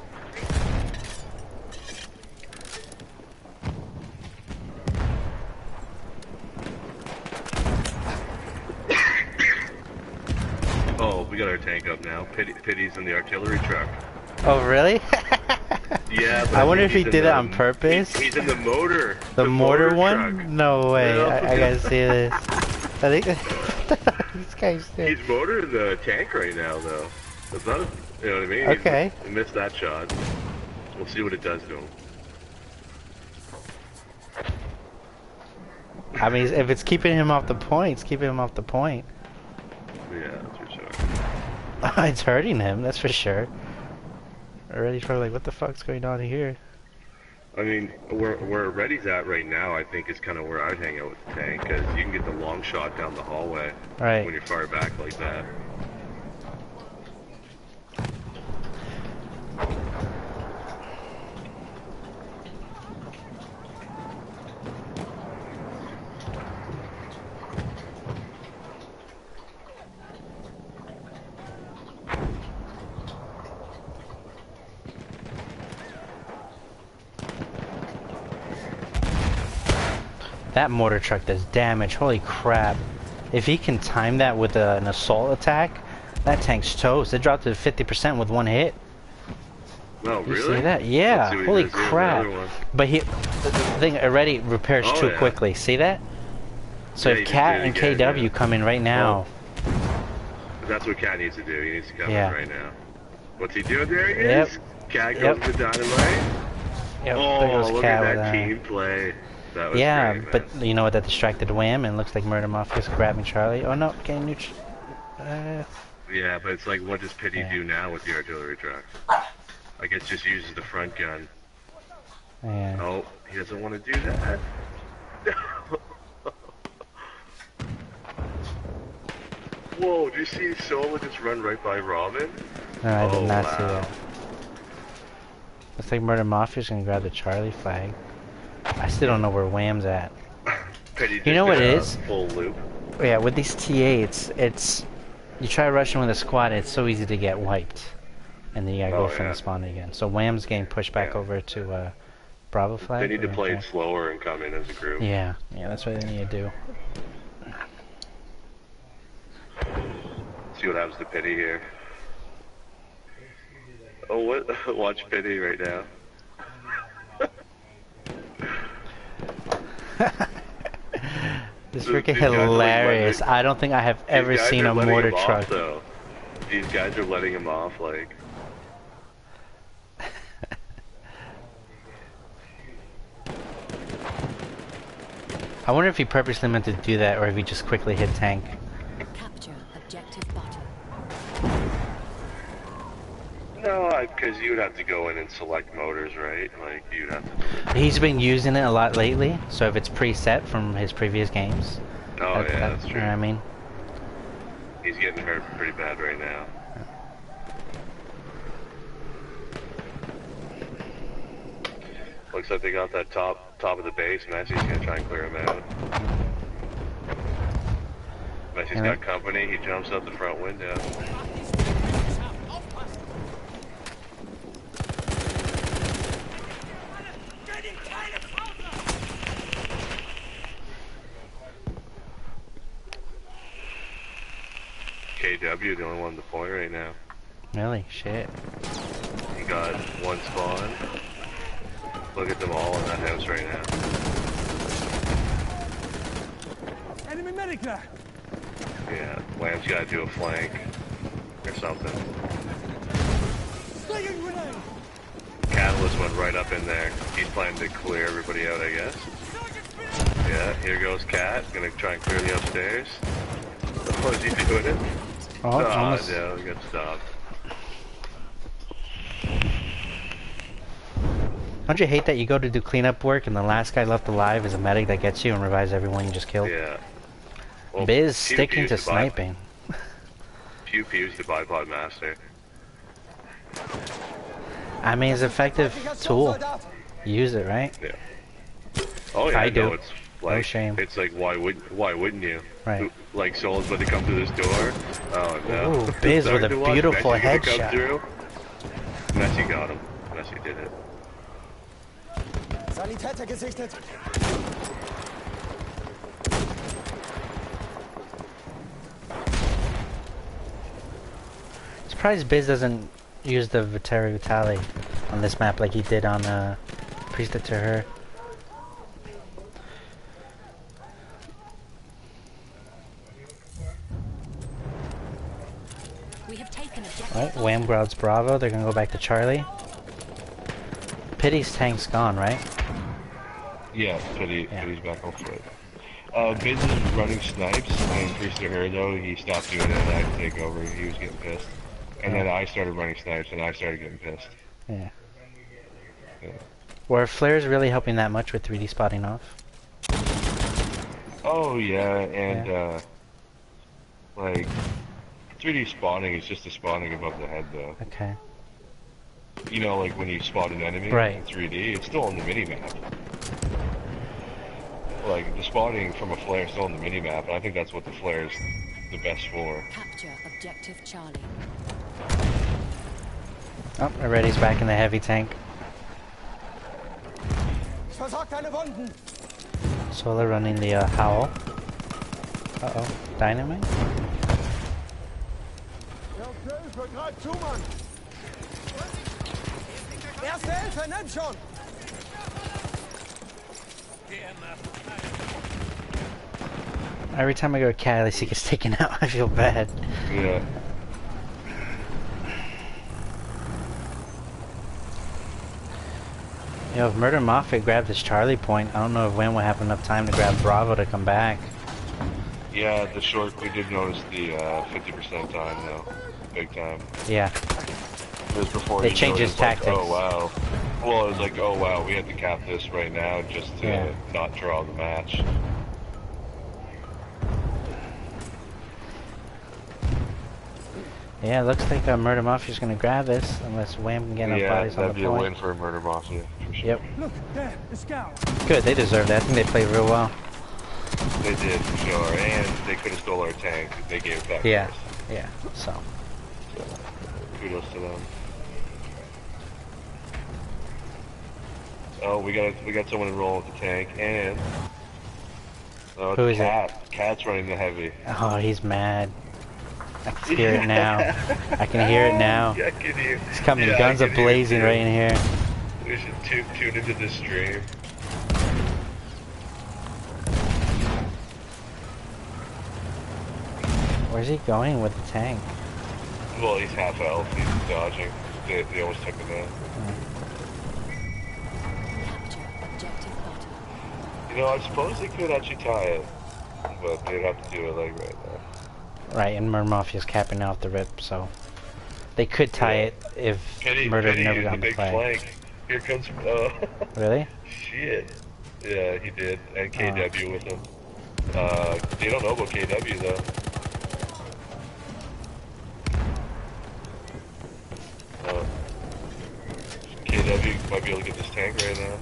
Oh, we got our tank up now. Pity's in the artillery truck.
Oh, really?
Yeah, but
I wonder if he
he's in
did it
the-
on purpose.
He's in the motor.
The mortar one?
truck.
No way.
Yeah.
I gotta see this. I think this guy's
He's motoring the tank right now, though. That's not, you know what I mean?
Okay.
He missed that shot. We'll see what it does to him.
I mean, if it's keeping him off the point, it's keeping him off the point.
Yeah, that's for sure.
It's hurting him, that's for sure. Already probably like, what the fuck's going on here?
I mean, where Reddy's at right now, I think is kind of where I'd hang out with the tank, because you can get the long shot down the hallway
Right.
when you're far back like that.
That mortar truck does damage, holy crap. If he can time that with an assault attack, that tank's toast. It dropped to 50% with one hit.
No,
You
really?
see that?
Let's
Yeah,
see what he
holy
does here with the
crap.
other one.
But the thing already repairs
Oh,
too
yeah.
quickly, see that? So
Yeah,
if
he just
Cat
did it
and
again,
KW
yeah.
come in right now,
That's what Cat needs to do. He needs to come
Yeah.
in right now. What's he doing? There he
Yep.
is. Cat goes
Yep.
with dynamite.
yep,
Oh,
there goes
look
Cat
at
with
that team play. That was
Yeah,
great, man.
but you know what? That distracted Wham and looks like Murder Mafia's grabbing Charlie. Oh no, getting new.
Yeah, but it's like, what does Pity
Yeah.
do now with the artillery truck? I guess just uses the front gun.
Yeah.
Oh, he doesn't want to do that. Whoa, did you see Sola just run right by Robin?
No, I did
Oh,
not see
wow.
that. Looks like Murder Mafia's gonna grab the Charlie flag. I still don't know where Wham's at.
Pity
You know
just
what
did
it
a
is?
Full loop.
Yeah, with these TA, it's you try rushing with a squad, it's so easy to get wiped, and then you gotta
Oh,
go from
yeah.
the spawn again. So Wham's getting pushed back
Yeah.
over to Bravo flag.
They need to
or-
play it slower and come in as a group.
Yeah, yeah, that's what they need to do.
See what happens to Pity here. Oh, what? Watch Pity right now.
It's
These
freaking
guys are like
hilarious.
letting-
I don't think I have ever
These guys
seen
are
a
letting
mortar
him off,
truck.
though. These guys are letting him off, like.
I wonder if he purposely meant to do that or if he just quickly hit tank.
Capture objective butter.
No, because you would have to go in and select motors, right? Like, you'd have to.
He's been using it a lot lately, so if it's preset from his previous games.
Oh, yeah, that's
You
true.
know what I mean?
He's getting hurt pretty bad right now. Looks like they got that top of the base. Messi's gonna try and clear him out. Messi's
And
got company. He jumps out the front window. KW, the only one on the point right now.
Really? Shit.
He got one spawn. Look at them all in that house right now.
Enemy medic there!
Yeah, Lamb's gotta do a flank or something.
Slinging grenade!
Catalyst went right up in there. He's planning to clear everybody out, I guess. Yeah, here goes Cat. Gonna try and clear the upstairs. Oh, is he doing it?
Oh, almost.
no, he got stopped.
Don't you hate that you go to do cleanup work and the last guy left alive is a medic that gets you and revives everyone you just killed?
Yeah. Well,
Biz
Pew
sticking
Pew's
to
the bi-
sniping.
Pew Pew's the bipod master.
I mean, it's an effective tool. Use it, right?
Yeah. Oh yeah,
I do.
no, it's Like,
shame.
it's like, why wouldn't you?
Right.
Like, someone's about to come through this door. Oh no.
Ooh, Biz with a
Starting to watch
beautiful
Messi gonna come
headshot.
through. Messi got him. Messi did it.
Sanitäter gesichtet.
Surprised Biz doesn't use the Vitali on this map like he did on Priestess to her.
We have taken objective.
Right, Wham Groud's Bravo. They're gonna go back to Charlie. Pity's tank's gone, right?
Yeah, Pity's back on foot. Biz is running snipes, and Priest to her though, he stopped doing it and I had to take over. He was getting pissed. And then I started running snipes and I started getting pissed.
Yeah.
Yeah.
Were flares really helping that much with 3D spotting off?
Oh yeah, and like 3D spawning is just a spawning above the head though.
Okay.
You know, like when you spot an enemy
Right.
in 3D, it's still on the minimap. Like the spawning from a flare is still on the minimap, and I think that's what the flare is the best for.
Capture objective Charlie.
Oh, already's back in the heavy tank.
Versorgt deine Wunden.
Solar running the Howl. Uh-oh. Dynamite?
Erste Hilfe, greif zu, Mann. Erste Hilfe, nimm schon.
Every time I go to Cali, he gets taken out. I feel bad.
Yeah.
You know, if Murder Mafia grabbed this Charlie point, I don't know if Win would have enough time to grab Bravo to come back.
Yeah, the short, we did notice the 50% time though. Big time.
Yeah.
It was before
They
he
changed his
noticed, like,
tactics.
oh wow. Well, it was like, oh wow, we had to cap this right now just to
Yeah.
not draw the match.
Yeah, it looks like Murder Mafia's gonna grab this, unless Wham can get enough
Yeah,
bodies on
that'd
the
be a win
point.
for Murder Mafia, for sure.
Yep.
Look, there, the scout.
Good, they deserve that. I think they played real well.
They did, for sure. And they could have stole our tank. They gave it back
Yeah.
to us.
Yeah, so.
Kudos to them. Oh, we got someone enrolled with the tank, and oh,
Who
it's
is it?
Cat. Cat's running the heavy.
Oh, he's mad. I can hear it now. I can hear it now.
Yeah, I can hear.
It's coming.
Yeah,
Guns
I
are
can hear
blazing
too.
right in here.
We should tune into this stream.
Where's he going with the tank?
Well, he's half health. He's dodging. They almost took him out.
Capture objective bottom.
You know, I suppose they could actually tie it, but they'd have to do it like right now.
Right, and Murder Mafia's capping out the rip, so they could tie it if Murder
Penny
never
used
got
a
on the
big
flag.
flank. Here comes.
Really?
Shit. Yeah, he did, and KW with him. They don't know about KW though. KW might be able to get this tank right now.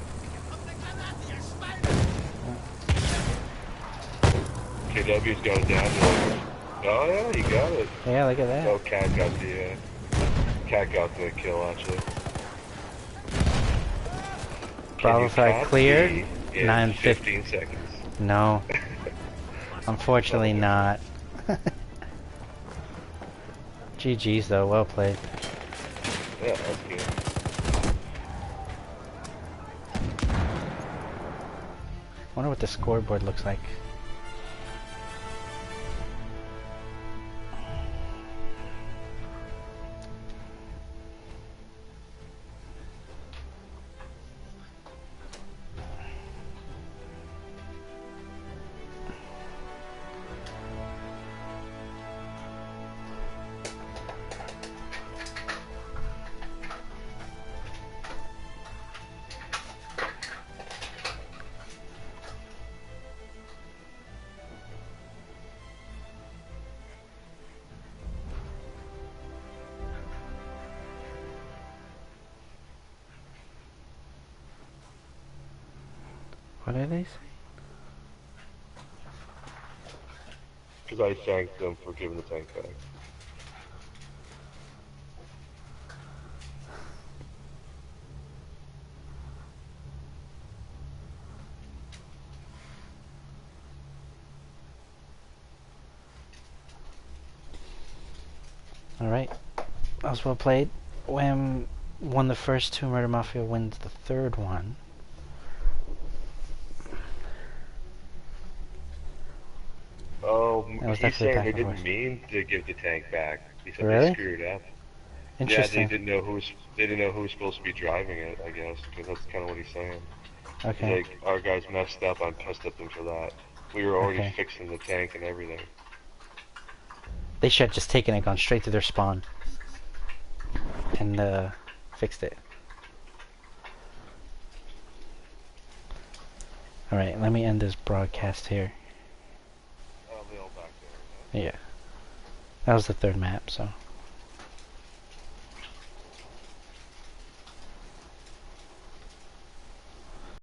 KW's got it down to like, oh yeah, he got it.
Yeah, look at that.
Oh, Cat got the kill actually.
Bravo
Can you
flag
cat
cleared.
me in
9:50.
15 seconds.
No. Unfortunately not. GG's though, well played.
Yeah, that's good.
Wonder what the scoreboard looks like. What did they say?
Because I thanked them for giving the tank back.
Alright. That was well played. Wham won the first two, Murder Mafia wins the third one.
Oh,
That was
he's
definitely
saying
back
they
and
didn't
forth.
mean to give the tank back. He said
Really?
they screwed up. Yeah,
Interesting.
they didn't know who was supposed to be driving it, I guess, because that's kind of what he's saying. He's
Okay.
like, our guys messed up, I'm pissed at them for that. We were already
Okay.
fixing the tank and everything.
They should have just taken it, gone straight to their spawn, and fixed it. Alright, let me end this broadcast here.
Oh, they all back there.
Yeah. That was the third map, so.